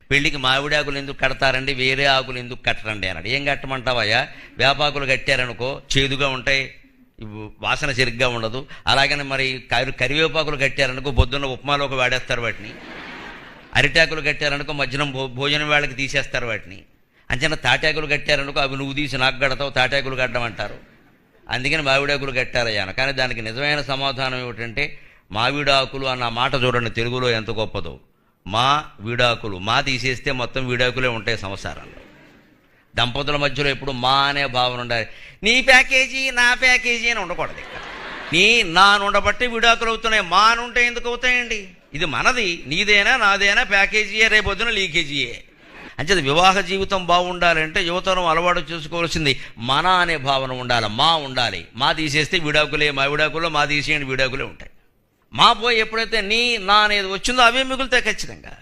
పెళ్లికి మామిడాకులు ఎందుకు కడతారండి, వేరే ఆకులు ఎందుకు కట్టరండి అన్నాడు. ఏం కట్టమంటావయ్యా, వేపాకులు కట్టారనుకో చేదుగా ఉంటాయి, వాసన సరిగ్గా ఉండదు. అలాగని మరి కరివేపాకులు కట్టారనుకో పొద్దున్న ఉప్మాలోకి వాడేస్తారు వాటిని. అరిటాకులు కట్టారనుకో మధ్యాహ్నం భోజనం వేళకి తీసేస్తారు వాటిని. అంచనా తాటాకులు కట్టారనుకో అవి నువ్వు తీసి నాకు కడతావు, తాటాకులు కట్టడం అంటారు. అందుకని మామిడాకులు కట్టారయ్యాను. కానీ దానికి నిజమైన సమాధానం ఏమిటంటే మావిడాకులు అన్న మాట చూడండి తెలుగులో ఎంత గొప్పదో. మా విడాకులు, మా తీసేస్తే మొత్తం విడాకులే ఉంటాయి సంసారంలో. దంపతుల మధ్యలో ఎప్పుడు మా అనే భావన ఉండాలి. నీ ప్యాకేజీ నా ప్యాకేజీ అని ఉండకూడదు. ఇక్కడ నీ నా ఉండబట్టి విడాకులు అవుతున్నాయి, మా నుంటే ఎందుకు అవుతాయండి? ఇది మనది, నీదేనా నాదేనా ప్యాకేజీయే, రేపొద్దున లీకేజీయే. అంచేది వివాహ జీవితం బాగుండాలంటే యువతరం అలవాటు చేసుకోవాల్సింది మన అనే భావన ఉండాలి, మా ఉండాలి. మా తీసేస్తే విడాకులే, మా విడాకుల్లో మా తీసేయండి విడాకులే ఉంటాయి. మా పోయి ఎప్పుడైతే నీ నా అనేది వచ్చిందో అవే మిగులుతాయి ఖచ్చితంగా.